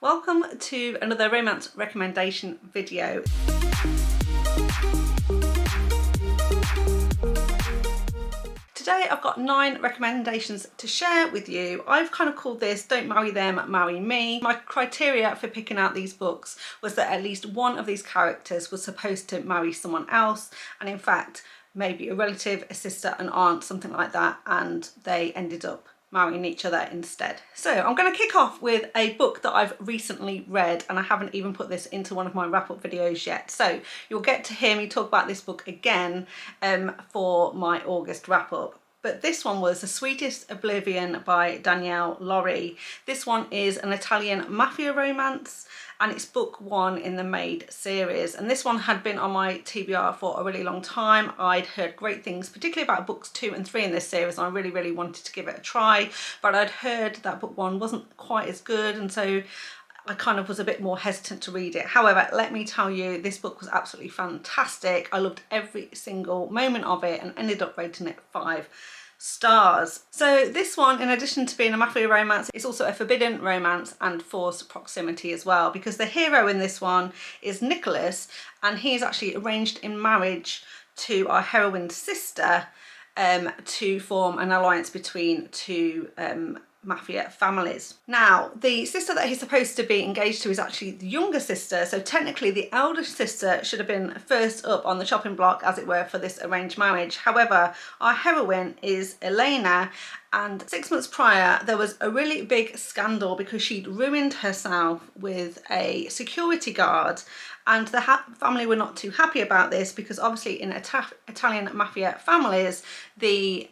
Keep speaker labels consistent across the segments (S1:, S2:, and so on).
S1: Welcome to another romance recommendation video. Today I've got 9 recommendations to share with you. I've kind of called this Don't Marry Them, Marry Me. My criteria for picking out these books was that at least one of these characters was supposed to marry someone else, and in fact maybe a relative, a sister, an aunt, something like that, and they ended up marrying each other instead. So I'm going to kick off with a book that I've recently read, and I haven't even put this into one of my wrap-up videos yet, so you'll get to hear me talk about this book again for my August wrap-up. But this one was The Sweetest Oblivion by Danielle. This one is an Italian mafia romance, and it's book 1 in the Maid series. And this one had been on my TBR for a really long time. I'd heard great things, particularly about books 2 and 3 in this series, and I really wanted to give it a try. But I'd heard that book 1 wasn't quite as good, and so I kind of was a bit more hesitant to read it. However, let me tell you, this book was absolutely fantastic. I loved every single moment of it and ended up rating it 5 stars. So this one, in addition to being a mafia romance, it's also a forbidden romance and forced proximity as well, because the hero in this one is Nicholas, and he's actually arranged in marriage to our heroine's sister to form an alliance between two mafia families. Now, the sister that he's supposed to be engaged to is actually the younger sister, so technically the elder sister should have been first up on the chopping block, as it were, for this arranged marriage. However, our heroine is Elena, and 6 months prior there was a really big scandal because she'd ruined herself with a security guard, and the family were not too happy about this because obviously in Italian mafia families the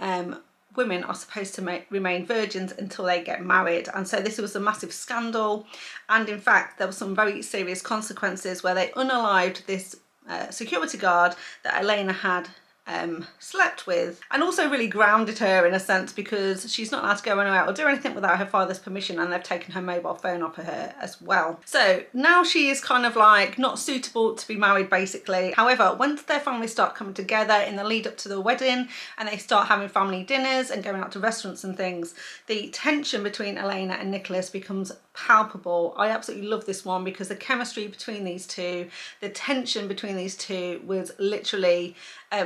S1: women are supposed to remain virgins until they get married, and so this was a massive scandal, and in fact there were some very serious consequences where they unalived this security guard that Elena had slept with, and also really grounded her in a sense because she's not allowed to go anywhere or do anything without her father's permission, and they've taken her mobile phone off of her as well. So now she is kind of like not suitable to be married basically. However, once their families start coming together in the lead up to the wedding and they start having family dinners and going out to restaurants and things, the tension between Elena and Nicholas becomes palpable. I absolutely love this one because the chemistry between these two, the tension between these two was literally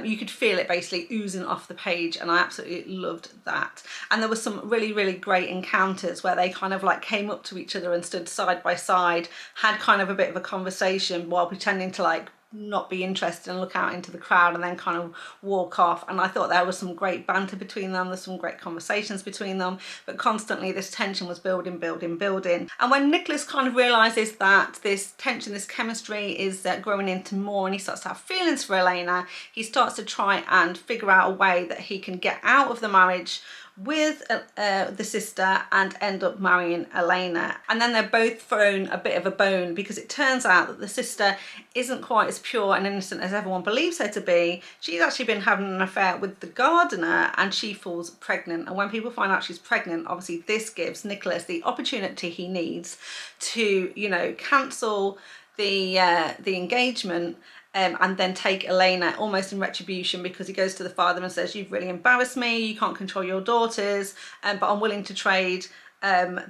S1: you could feel it basically oozing off the page, and I absolutely loved that. And there were some really great encounters where they kind of like came up to each other and stood side by side, had kind of a bit of a conversation while pretending to like not be interested and look out into the crowd and then kind of walk off. And I thought there was some great banter between them, there's some great conversations between them, but constantly this tension was building. And when Nicholas kind of realizes that this tension, this chemistry is growing into more, and he starts to have feelings for Elena, he starts to try and figure out a way that he can get out of the marriage with the sister and end up marrying Elena. And then they're both thrown a bit of a bone because it turns out that the sister isn't quite as pure and innocent as everyone believes her to be. She's actually been having an affair with the gardener and she falls pregnant, and when people find out she's pregnant, obviously this gives Nicholas the opportunity he needs to, you know, cancel the engagement and then take Elena almost in retribution, because he goes to the father and says, you've really embarrassed me, you can't control your daughters, but I'm willing to trade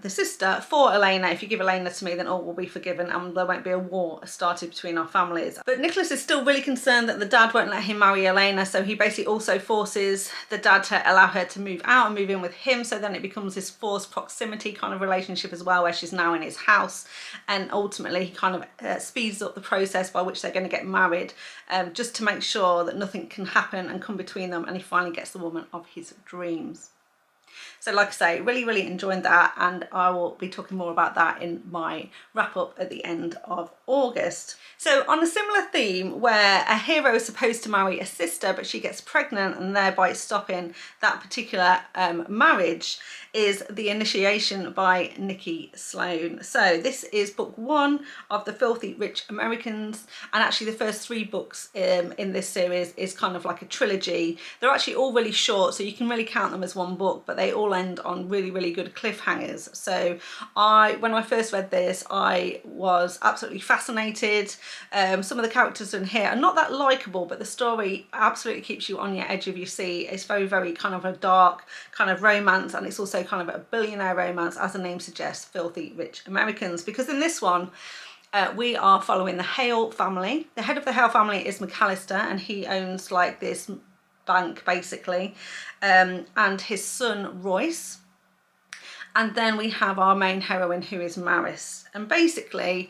S1: the sister for Elena. If you give Elena to me, then all will be forgiven and there won't be a war started between our families. But Nicholas is still really concerned that the dad won't let him marry Elena, so he basically also forces the dad to allow her to move out and move in with him, so then it becomes this forced proximity kind of relationship as well, where she's now in his house, and ultimately he kind of speeds up the process by which they're going to get married, just to make sure that nothing can happen and come between them, and he finally gets the woman of his dreams. So like I say, really enjoyed that, and I will be talking more about that in my wrap up at the end of August. So on a similar theme, where a hero is supposed to marry a sister but she gets pregnant and thereby stopping that particular marriage, is The Initiation by Nikki Sloane. So this is book 1 of The Filthy Rich Americans, and actually the first 3 books in this series is kind of like a trilogy. They're actually all really short, so you can really count them as one book, but they all end on really, really good cliffhangers. So when I first read this, I was absolutely fascinated. Some of the characters in here are not that likable, but the story absolutely keeps you on your edge of your seat. It's very, very kind of a dark kind of romance, and it's also kind of a billionaire romance, as the name suggests, filthy rich Americans. Because in this one, we are following the Hale family. The head of the Hale family is McAllister, and he owns like this bank basically, and his son Royce. And then we have our main heroine, who is Maris. And basically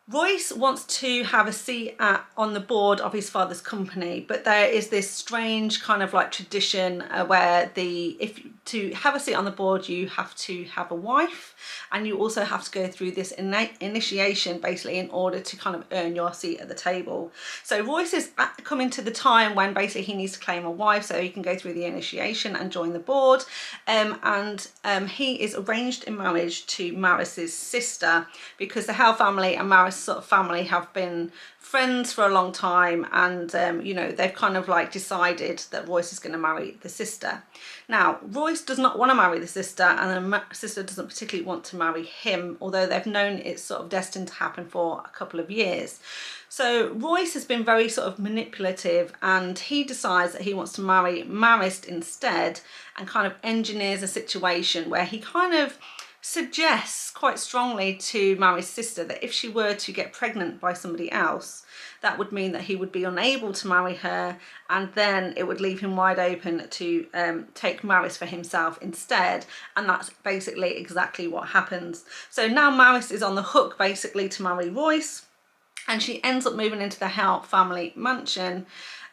S1: Royce wants to have a seat on the board of his father's company, but there is this strange kind of like tradition where to have a seat on the board, you have to have a wife, and you also have to go through this initiation basically in order to kind of earn your seat at the table. So Royce is coming to the time when basically he needs to claim a wife so he can go through the initiation and join the board, and he is arranged in marriage to Maris's sister, because the Hale family and Maris sort of family have been friends for a long time, and you know, they've kind of like decided that Royce is going to marry the sister. Now Royce does not want to marry the sister, and the sister doesn't particularly want to marry him, although they've known it's sort of destined to happen for a couple of years. So Royce has been very sort of manipulative, and he decides that he wants to marry Maris instead, and kind of engineers a situation where he kind of suggests quite strongly to Mary's sister that if she were to get pregnant by somebody else, that would mean that he would be unable to marry her, and then it would leave him wide open to take Maris for himself instead. And that's basically exactly what happens. So now Maris is on the hook basically to marry Royce, and she ends up moving into the Hale family mansion.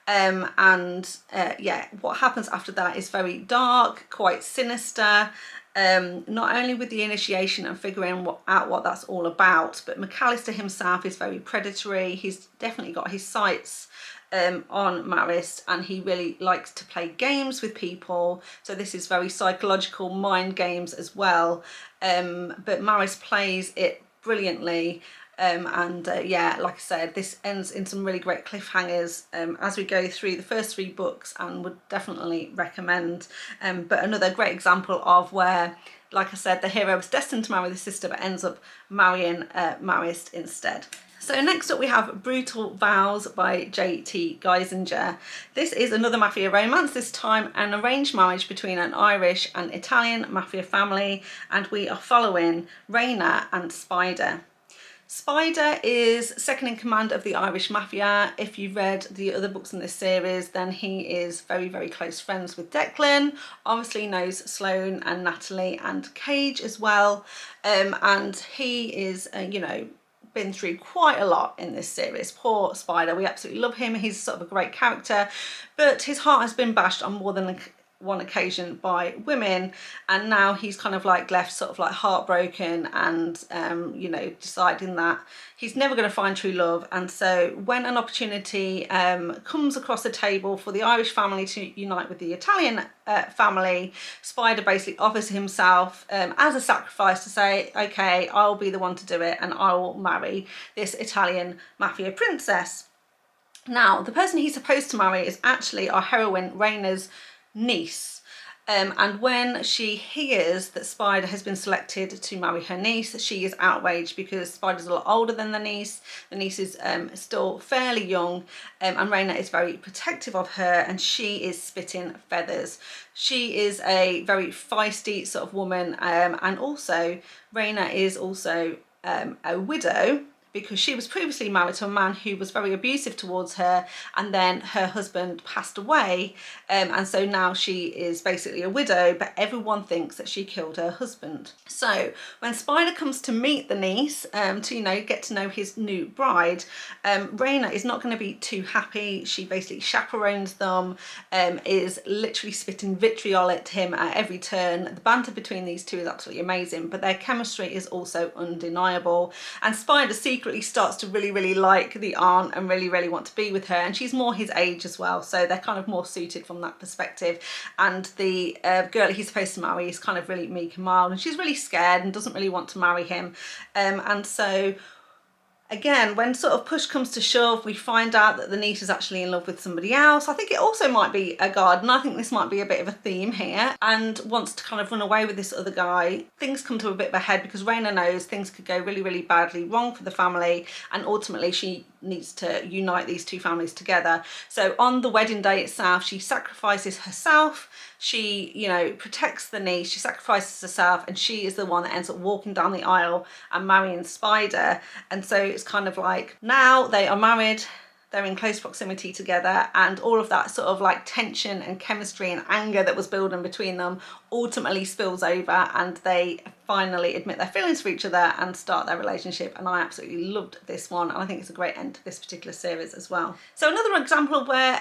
S1: Yeah, what happens after that is very dark, quite sinister. Not only with the initiation and figuring out what that's all about, but McAllister himself is very predatory. He's definitely got his sights on Maris, and he really likes to play games with people. So this is very psychological mind games as well. But Maris plays it brilliantly. Yeah, like I said, this ends in some really great cliffhangers as we go through the first 3 books, and would definitely recommend. But another great example of where, like I said, the hero was destined to marry the sister but ends up marrying Maris instead. So next up we have Brutal Vows by J.T. Geissinger. This is another mafia romance, this time an arranged marriage between an Irish and Italian mafia family, and we are following Raina and Spider. Spider is second in command of the Irish Mafia. If you've read the other books in this series, then he is very, very close friends with Declan, obviously knows Sloane and Natalie and Cage as well. And he is, you know, been through quite a lot in this series. Poor Spider, we absolutely love him. He's sort of a great character, but his heart has been bashed on more than one occasion by women, and now he's kind of like left sort of like heartbroken, and you know, deciding that he's never going to find true love. And so when an opportunity comes across the table for the Irish family to unite with the Italian family, Spider basically offers himself as a sacrifice to say, okay, I'll be the one to do it, and I will marry this Italian mafia princess. Now the person he's supposed to marry is actually our heroine Raina's niece, and when she hears that Spider has been selected to marry her niece, she is outraged because Spider's a lot older than the niece. The niece is still fairly young, and Raina is very protective of her, and she is spitting feathers. She is a very feisty sort of woman, and also Raina is also a widow, because she was previously married to a man who was very abusive towards her, and then her husband passed away, and so now she is basically a widow, but everyone thinks that she killed her husband. So when Spider comes to meet the niece, to, you know, get to know his new bride, Raina is not going to be too happy. She basically chaperones them, is literally spitting vitriol at him at every turn. The banter between these two is absolutely amazing, but their chemistry is also undeniable, and Spider secretly starts to really like the aunt and really want to be with her, and she's more his age as well, so they're kind of more suited from that perspective. And the girl he's supposed to marry is kind of really meek and mild, and she's really scared and doesn't really want to marry him, and so Again, when sort of push comes to shove, we find out that the niece is actually in love with somebody else. I think it also might be a gardener. I think this might be a bit of a theme here, and wants to kind of run away with this other guy. Things come to a bit of a head because Raina knows things could go really, really badly wrong for the family, and ultimately she needs to unite these two families together. So on the wedding day itself, she sacrifices herself. She, you know, protects the niece, she sacrifices herself, and she is the one that ends up walking down the aisle and marrying Spider. And so it's kind of like, now they are married, they're in close proximity together, and all of that sort of like tension and chemistry and anger that was building between them ultimately spills over, and they finally admit their feelings for each other and start their relationship. And I absolutely loved this one, and I think it's a great end to this particular series as well. So another example of where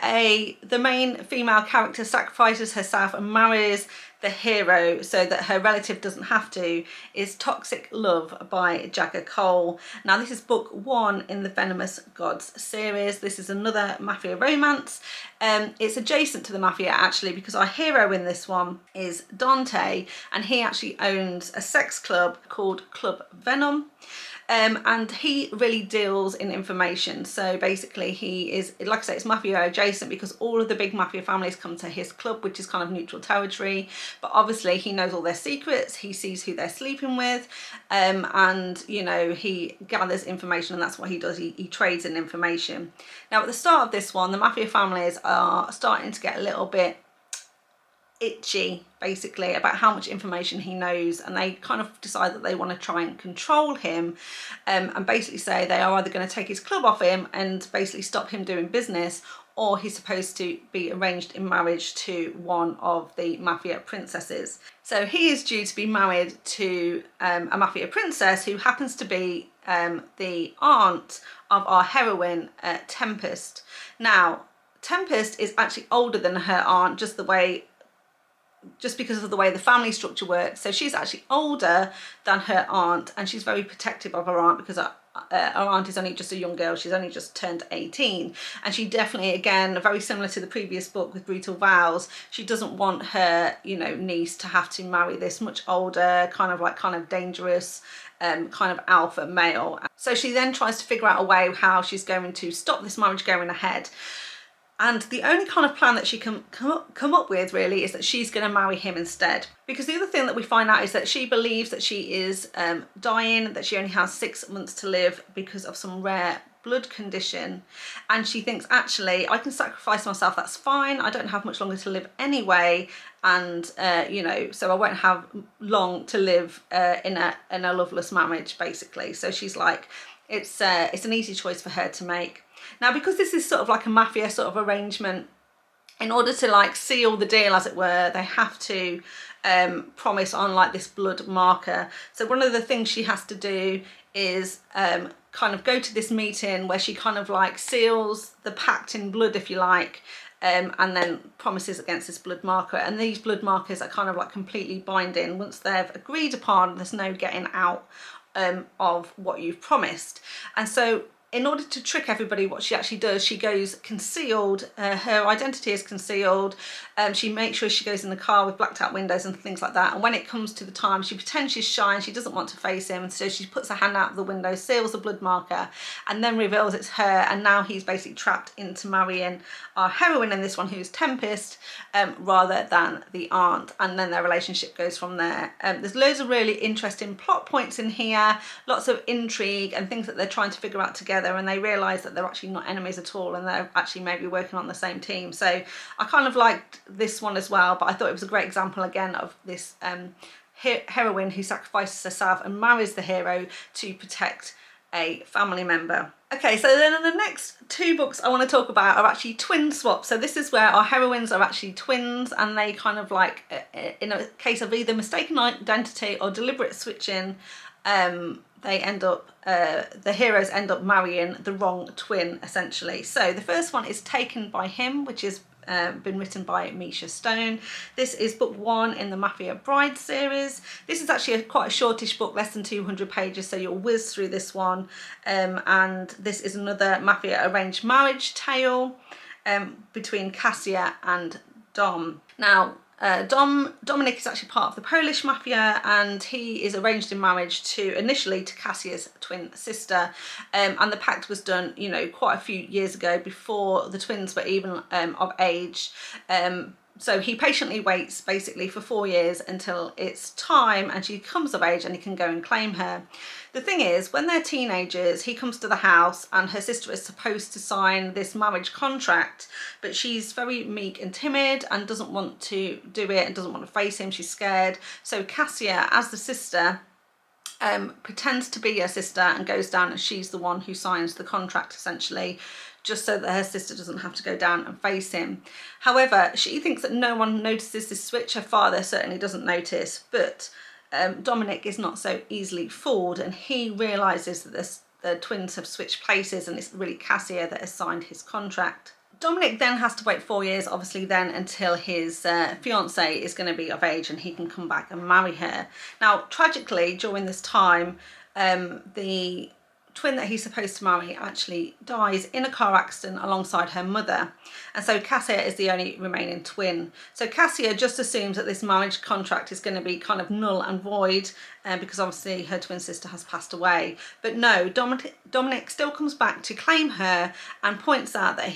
S1: the main female character sacrifices herself and marries the hero so that her relative doesn't have to is Toxic Love by Jagger Cole. Now this is book 1 in the Venomous Gods series. This is another mafia romance. It's adjacent to the mafia actually, because our hero in this one is Dante, and he actually owns a sex club called Club Venom. And he really deals in information. So basically he is, like I say, it's mafia adjacent because all of the big mafia families come to his club, which is kind of neutral territory. But obviously he knows all their secrets, he sees who they're sleeping with, and you know, he gathers information, and that's what he does, he trades in information. Now at the start of this one, the mafia families are starting to get a little bit itchy basically about how much information he knows, and they kind of decide that they want to try and control him, and basically say they are either going to take his club off him and basically stop him doing business, or he's supposed to be arranged in marriage to one of the mafia princesses. So he is due to be married to a mafia princess who happens to be the aunt of our heroine, Tempest. Now Tempest is actually older than her aunt, just because of the way the family structure works. So she's actually older than her aunt, and she's very protective of her aunt because her aunt is only just a young girl. She's only just turned 18, and she definitely, again, very similar to the previous book with Brutal Vows, she doesn't want her, you know, niece to have to marry this much older, kind of dangerous, kind of alpha male. So she then tries to figure out a way how she's going to stop this marriage going ahead. And the only kind of plan that she can come up with really is that she's going to marry him instead. Because the other thing that we find out is that she believes that she is dying, that she only has 6 months to live because of some rare blood condition. And she thinks, actually, I can sacrifice myself, that's fine. I don't have much longer to live anyway. And, you know, so I won't have long to live in a loveless marriage, basically. So she's like, it's an easy choice for her to make. Now, because this is sort of like a mafia sort of arrangement, in order to like seal the deal, as it were, they have to promise on like this blood marker. So one of the things she has to do is kind of go to this meeting where she kind of like seals the pact in blood, if you like, and then promises against this blood marker. And these blood markers are kind of like completely binding. Once they've agreed upon, there's no getting out of what you've promised. And so in order to trick everybody, what she actually does, she goes concealed, her identity is concealed, she makes sure she goes in the car with blacked out windows and things like that, and when it comes to the time, she pretends she's shy and she doesn't want to face him, and so she puts her hand out of the window, seals the blood marker, and then reveals it's her, and now he's basically trapped into marrying our heroine in this one, who's Tempest, rather than the aunt, and then their relationship goes from there. There's loads of really interesting plot points in here, lots of intrigue and things that they're trying to figure out together, and they realise that they're actually not enemies at all, and they're actually maybe working on the same team. So I kind of liked this one as well, but I thought it was a great example again of this heroine who sacrifices herself and marries the hero to protect a family member. Okay, so then the next 2 books I want to talk about are actually twin swaps. So this is where our heroines are actually twins, and they kind of like, in a case of either mistaken identity or deliberate switching, they end up, the heroes end up marrying the wrong twin, essentially. So the first one is Taken by Him, which is been written by Measha Stone. This is book 1 in the Mafia Bride series. This is actually quite a shortish book, less than 200 pages, so you'll whiz through this one. And this is another Mafia arranged marriage tale between Cassia and Dom. Now, Dominic is actually part of the Polish mafia, and he is arranged in marriage initially to Cassia's twin sister, and the pact was done, you know, quite a few years ago, before the twins were even of age. So he patiently waits basically for 4 years until it's time and she comes of age and he can go and claim her. The thing is, when they're teenagers, he comes to the house and her sister is supposed to sign this marriage contract, but she's very meek and timid and doesn't want to do it and doesn't want to face him. She's scared. So Cassia, as the sister, pretends to be her sister and goes down, and she's the one who signs the contract essentially, just so that her sister doesn't have to go down and face him. However, she thinks that no one notices this switch. Her father certainly doesn't notice, but Dominic is not so easily fooled, and he realises that the twins have switched places and it's really Cassia that has signed his contract. Dominic then has to wait 4 years, obviously, then until his fiancée is going to be of age and he can come back and marry her. Now, tragically, during this time, the twin that he's supposed to marry actually dies in a car accident alongside her mother, and so Cassia is the only remaining twin. So Cassia just assumes that this marriage contract is going to be kind of null and void, because obviously her twin sister has passed away. But no, Dominic still comes back to claim her and points out that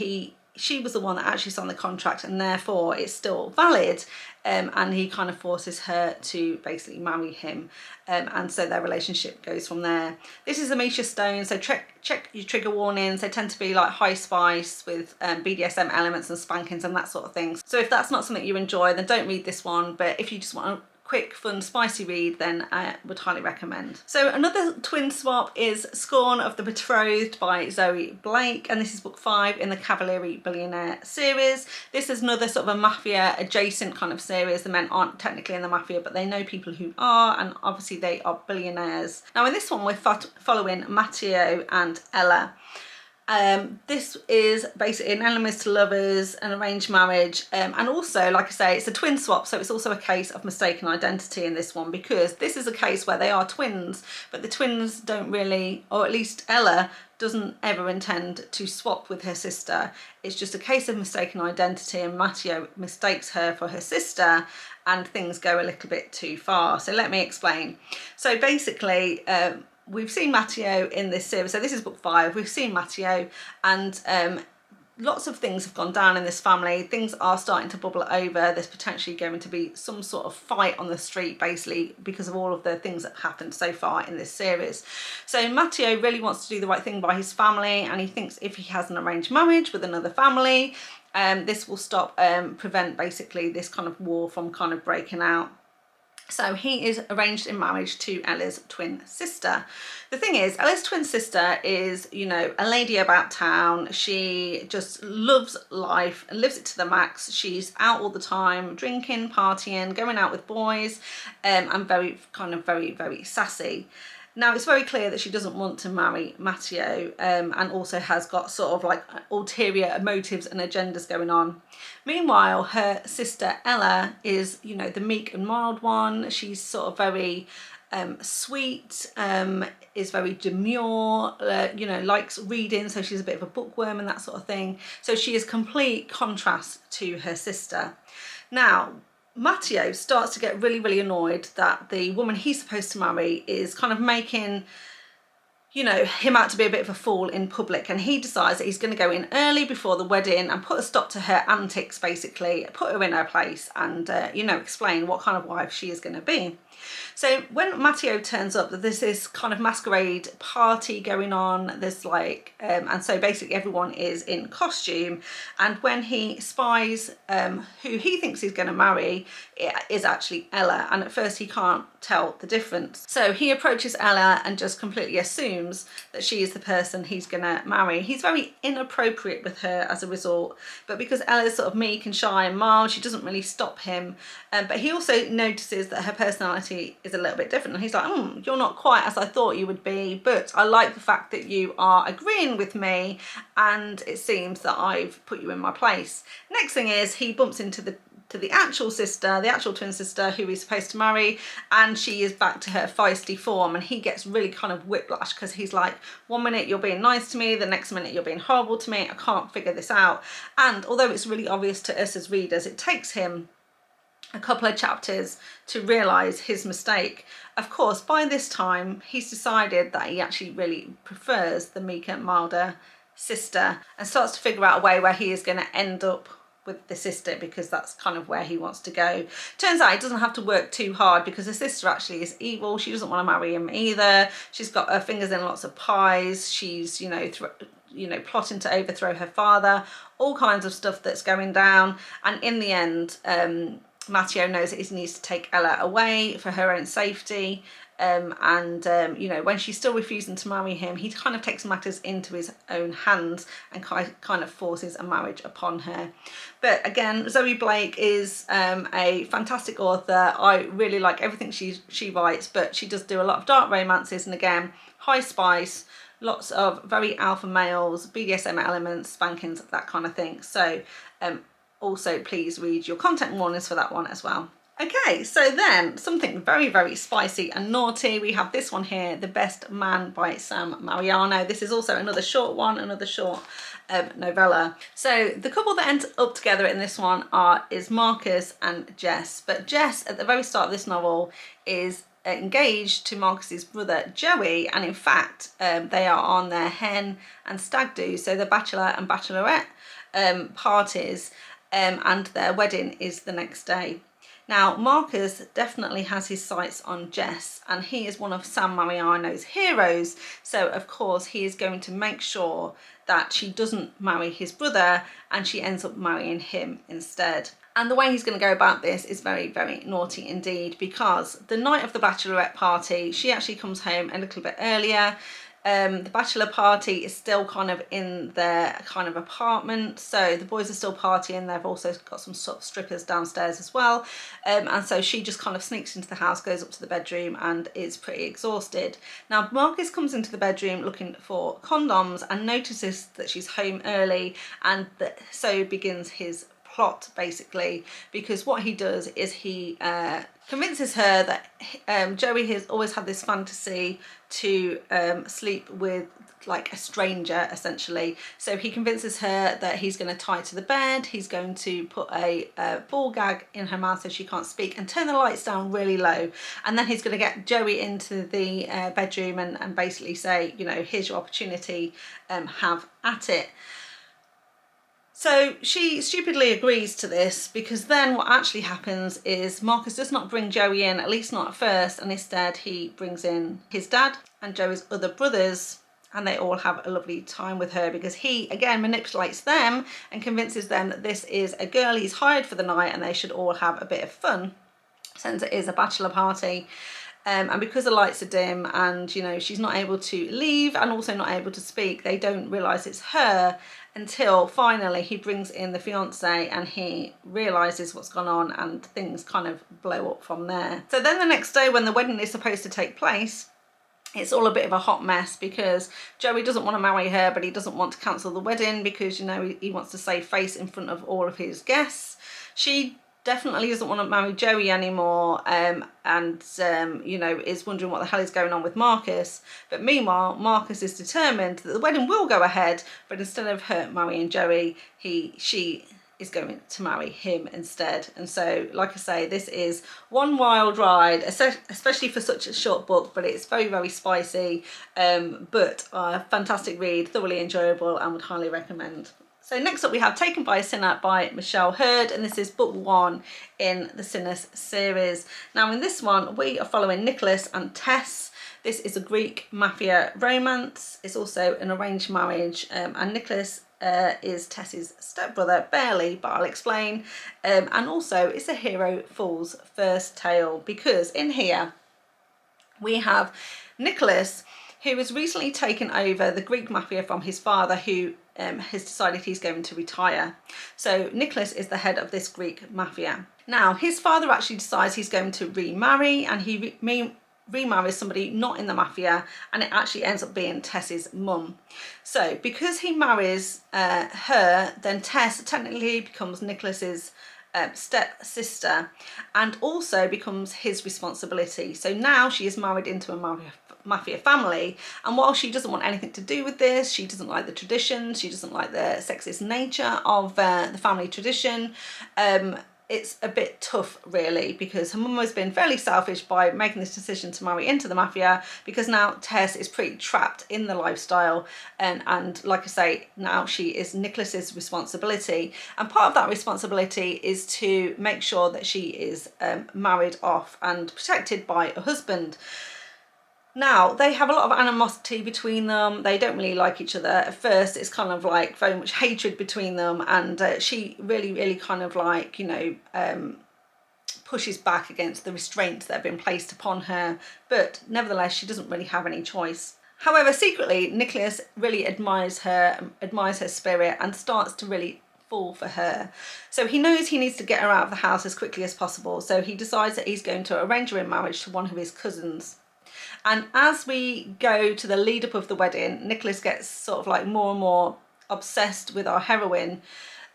S1: she was the one that actually signed the contract, and therefore it's still valid, and he kind of forces her to basically marry him, and so their relationship goes from there. This is a Measha stone, so check your trigger warnings. They tend to be like high spice with BDSM elements and spankings and that sort of thing. So if that's not something you enjoy, then don't read this one, but if you just want to quick, fun, spicy read, then I would highly recommend. So another twin swap is Scorn of the Betrothed by Zoe Blake, and this is book 5 in the Cavalieri Billionaire series. This is another sort of a mafia adjacent kind of series. The men aren't technically in the mafia, but they know people who are, and obviously they are billionaires. Now in this one we're following Matteo and Ella. This is basically an enemies to lovers, an arranged marriage, and also, like I say, it's a twin swap, so it's also a case of mistaken identity in this one, because this is a case where they are twins, but the twins don't really, or at least Ella doesn't ever intend to swap with her sister. It's just a case of mistaken identity, and Matteo mistakes her for her sister, and things go a little bit too far. So let me explain. So basically, we've seen Matteo in this series. So this is book 5. We've seen Matteo, and lots of things have gone down in this family. Things are starting to bubble over. There's potentially going to be some sort of fight on the street, basically, because of all of the things that have happened so far in this series. So Matteo really wants to do the right thing by his family, and he thinks if he has an arranged marriage with another family, this will prevent basically this kind of war from kind of breaking out. So he is arranged in marriage to Ella's twin sister. The thing is, Ella's twin sister is, you know, a lady about town. She just loves life and lives it to the max. She's out all the time, drinking, partying, going out with boys, and very sassy. Now, it's very clear that she doesn't want to marry Matteo, and also has got sort of like ulterior motives and agendas going on. Meanwhile, her sister Ella is, you know, the meek and mild one. She's sort of very sweet, is very demure, you know, likes reading, so she's a bit of a bookworm and that sort of thing. So she is complete contrast to her sister. Now, Matteo starts to get really annoyed that the woman he's supposed to marry is kind of making, you know, him out to be a bit of a fool in public, and he decides that he's going to go in early before the wedding and put a stop to her antics, basically, put her in her place, and, you know, explain what kind of wife she is going to be. So when Matteo turns up, there's this kind of masquerade party going on. There's like, and so basically everyone is in costume. And when he spies who he thinks he's going to marry, it is actually Ella. And at first he can't tell the difference. So he approaches Ella and just completely assumes that she is the person he's going to marry. He's very inappropriate with her as a result. But because Ella's sort of meek and shy and mild, she doesn't really stop him. But he also notices that her personality is a little bit different, and he's like, you're not quite as I thought you would be, but I like the fact that you are agreeing with me, and it seems that I've put you in my place. Next thing is he bumps into the actual sister, the actual twin sister who he's supposed to marry, and she is back to her feisty form, and he gets really kind of whiplash because he's like, 1 minute you're being nice to me, the next minute you're being horrible to me, I can't figure this out. And although it's really obvious to us as readers, it takes him a couple of chapters to realise his mistake. Of course, by this time, he's decided that he actually really prefers the meeker, milder sister, and starts to figure out a way where he is going to end up with the sister, because that's kind of where he wants to go. Turns out he doesn't have to work too hard, because the sister actually is evil. She doesn't want to marry him either. She's got her fingers in lots of pies. She's, you know, plotting to overthrow her father. All kinds of stuff that's going down. And in the end, Matteo knows that he needs to take Ella away for her own safety. You know, when she's still refusing to marry him, he kind of takes matters into his own hands and kind of forces a marriage upon her. But again, Zoe Blake is a fantastic author. I really like everything she writes, but she does do a lot of dark romances, and again, high spice, lots of very alpha males, BDSM elements, spankings, that kind of thing. So also please read your content warnings for that one as well. Okay, so then something very, very spicy and naughty. We have this one here, The Best Man by Sam Mariano. This is also another short one, another short novella. So the couple that end up together in this one is Marcus and Jess. But Jess, at the very start of this novel, is engaged to Marcus's brother Joey, and in fact they are on their hen and stag do, so the bachelor and bachelorette parties, and their wedding is the next day. Now, Marcus definitely has his sights on Jess, and he is one of Sam Mariano's heroes. So, of course, he is going to make sure that she doesn't marry his brother and she ends up marrying him instead. And the way he's going to go about this is very, very naughty indeed, because the night of the bachelorette party, she actually comes home a little bit earlier. The bachelor party is still kind of in their kind of apartment, so the boys are still partying. They've also got some sort of strippers downstairs as well, and so she just kind of sneaks into the house, goes up to the bedroom, and is pretty exhausted. Now Marcus comes into the bedroom looking for condoms and notices that she's home early, and so begins his plot basically, because what he does is he convinces her that Joey has always had this fantasy to sleep with like a stranger essentially. So he convinces her that he's going to tie her to the bed, he's going to put a ball gag in her mouth so she can't speak, and turn the lights down really low, and then he's going to get Joey into the bedroom and basically say, you know, here's your opportunity, have at it. So she stupidly agrees to this, because then what actually happens is Marcus does not bring Joey in, at least not at first, and instead he brings in his dad and Joey's other brothers, and they all have a lovely time with her, because he again manipulates them and convinces them that this is a girl he's hired for the night and they should all have a bit of fun, since it is a bachelor party. And because the lights are dim and, you know, she's not able to leave and also not able to speak, they don't realise it's her until finally he brings in the fiance and he realises what's gone on, and things kind of blow up from there. So then the next day, when the wedding is supposed to take place, it's all a bit of a hot mess, because Joey doesn't want to marry her, but he doesn't want to cancel the wedding because, you know, he wants to save face in front of all of his guests. She definitely doesn't want to marry Joey anymore, you know, is wondering what the hell is going on with Marcus. But meanwhile, Marcus is determined that the wedding will go ahead, but instead of her marrying Joey, she is going to marry him instead. And so, like I say, this is one wild ride, especially for such a short book, but it's very, very spicy, but a fantastic read, thoroughly enjoyable, and would highly recommend. So next up we have Taken by Sinette by Michelle Hurd, and this is book 1 in the Sinners series. Now in this one we are following Nicholas and Tess. This is a Greek mafia romance. It's also an arranged marriage, and Nicholas is Tess's stepbrother, barely, but I'll explain. And also it's a hero falls first tale, because in here we have Nicholas, who has recently taken over the Greek mafia from his father, who has decided he's going to retire. So Nicholas is the head of this Greek mafia. Now his father actually decides he's going to remarry, and he remarries somebody not in the mafia, and it actually ends up being Tess's mum. So because he marries her, then Tess technically becomes Nicholas's step-sister, and also becomes his responsibility. So now she is married into a mafia family, and while she doesn't want anything to do with this, she doesn't like the tradition, she doesn't like the sexist nature of the family tradition, it's a bit tough really, because her mum has been fairly selfish by making this decision to marry into the mafia, because now Tess is pretty trapped in the lifestyle, and like I say, now she is Nicholas's responsibility, and part of that responsibility is to make sure that she is married off and protected by a husband. Now, they have a lot of animosity between them. They don't really like each other. At first, it's kind of like very much hatred between them, and she really kind of like, you know, pushes back against the restraints that have been placed upon her, but nevertheless, she doesn't really have any choice. However, secretly, Nicholas really admires her spirit, and starts to really fall for her. So he knows he needs to get her out of the house as quickly as possible. So he decides that he's going to arrange her in marriage to one of his cousins. And as we go to the lead up of the wedding, Nicholas gets sort of like more and more obsessed with our heroine.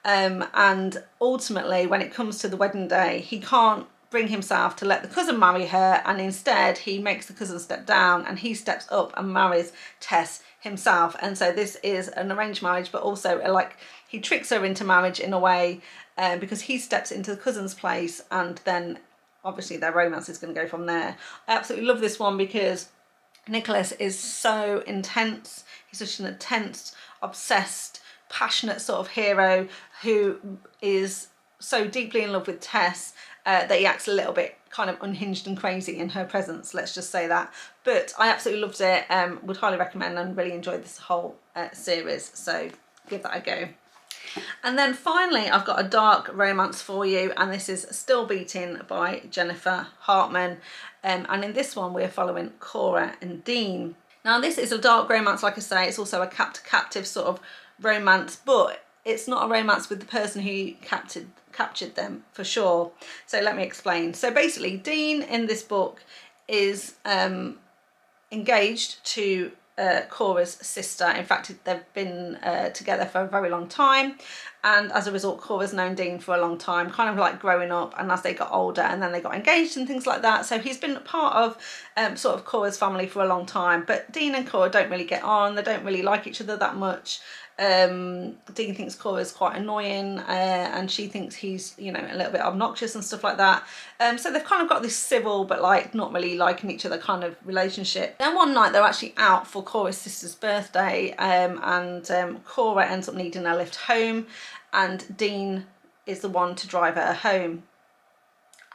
S1: And ultimately, when it comes to the wedding day, he can't bring himself to let the cousin marry her, and instead he makes the cousin step down, and he steps up and marries Tess himself. And so this is an arranged marriage, but also like he tricks her into marriage in a way, because he steps into the cousin's place, and then obviously their romance is going to go from there. I absolutely love this one because Nicholas is so intense. He's such an intense, obsessed, passionate sort of hero who is so deeply in love with Tess that he acts a little bit kind of unhinged and crazy in her presence, let's just say that. But I absolutely loved it, would highly recommend, and really enjoyed this whole series, so give that a go. And then finally, I've got a dark romance for you, and this is Still Beating by Jennifer Hartmann. And in this one, we're following Cora and Dean. Now, this is a dark romance, like I say. It's also a captive sort of romance, but it's not a romance with the person who captured them, for sure. So let me explain. So basically, Dean in this book is engaged to Cora's sister. In fact, they've been together for a very long time, and as a result, Cora's known Dean for a long time, kind of like growing up, and as they got older, and then they got engaged and things like that. So he's been part of sort of Cora's family for a long time, but Dean and Cora don't really get on. They don't really like each other that much. Dean thinks Cora's quite annoying, and she thinks he's, you know, a little bit obnoxious and stuff like that. So they've kind of got this civil but like not really liking each other kind of relationship. Then one night they're actually out for Cora's sister's birthday, and Cora ends up needing a lift home, and Dean is the one to drive her home.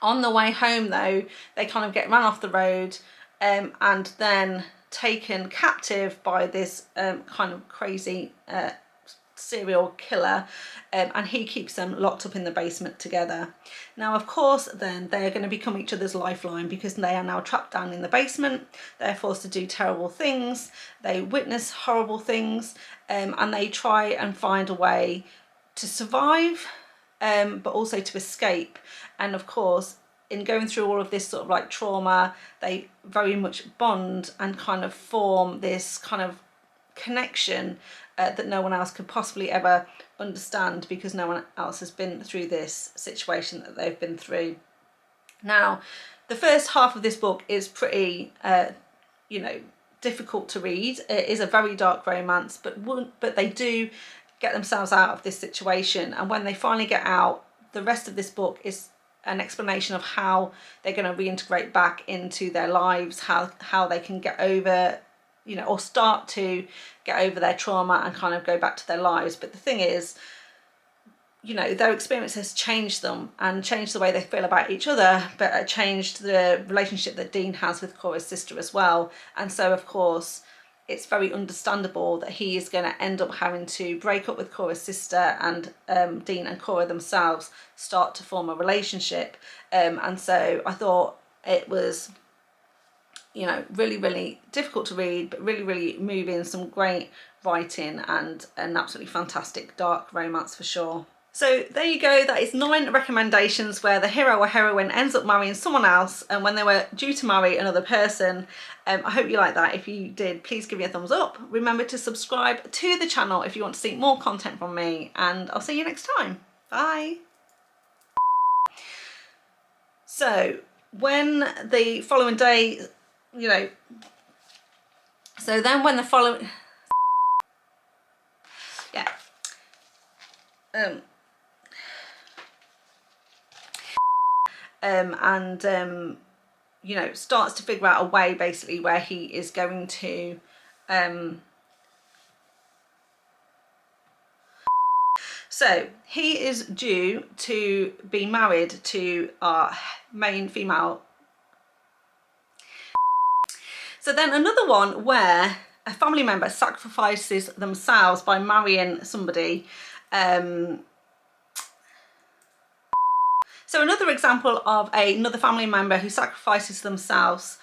S1: On the way home though, they kind of get run off the road, and then taken captive by this kind of crazy serial killer, and he keeps them locked up in the basement together. Now, of course, then they are going to become each other's lifeline, because they are now trapped down in the basement. They're forced to do terrible things. They witness horrible things, and they try and find a way to survive, but also to escape. And of course, in going through all of this sort of like trauma, they very much bond and kind of form this kind of connection that no one else could possibly ever understand, because no one else has been through this situation that they've been through. Now, the first half of this book is pretty, you know, difficult to read. It is a very dark romance, but they do get themselves out of this situation, and when they finally get out, the rest of this book is an explanation of how they're going to reintegrate back into their lives, how they can get over, you know, or start to get over their trauma and kind of go back to their lives. But the thing is, you know, their experience has changed them and changed the way they feel about each other, but it changed the relationship that Dean has with Cora's sister as well. And so, of course, it's very understandable that he is going to end up having to break up with Cora's sister, and Dean and Cora themselves start to form a relationship. And so I thought it was, you know, really difficult to read, but really moving, some great writing, and an absolutely fantastic dark romance for sure. So there you go, that is 9 recommendations where the hero or heroine ends up marrying someone else, and when they were due to marry another person. I hope you like that. If you did, please give me a thumbs up. Remember to subscribe to the channel if you want to see more content from me, and I'll see you next time. Bye. So when the following day, you know, so then when the following, yeah. and you know, starts to figure out a way basically where he is going to so he is due to be married to our main female. So then another one where a family member sacrifices themselves by marrying somebody. So another example of another family member who sacrifices themselves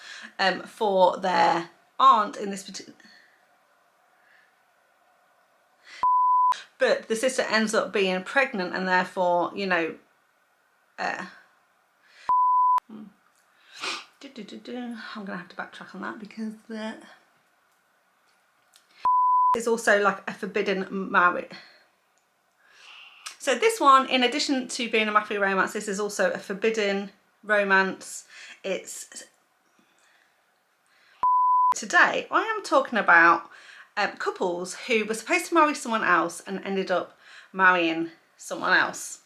S1: for their aunt in this particular. But the sister ends up being pregnant and therefore, you know, I'm gonna have to backtrack on that because it's also like a forbidden marriage. So this one, in addition to being a mafia romance, this is also a forbidden romance. It's today I am talking about couples who were supposed to marry someone else and ended up marrying someone else.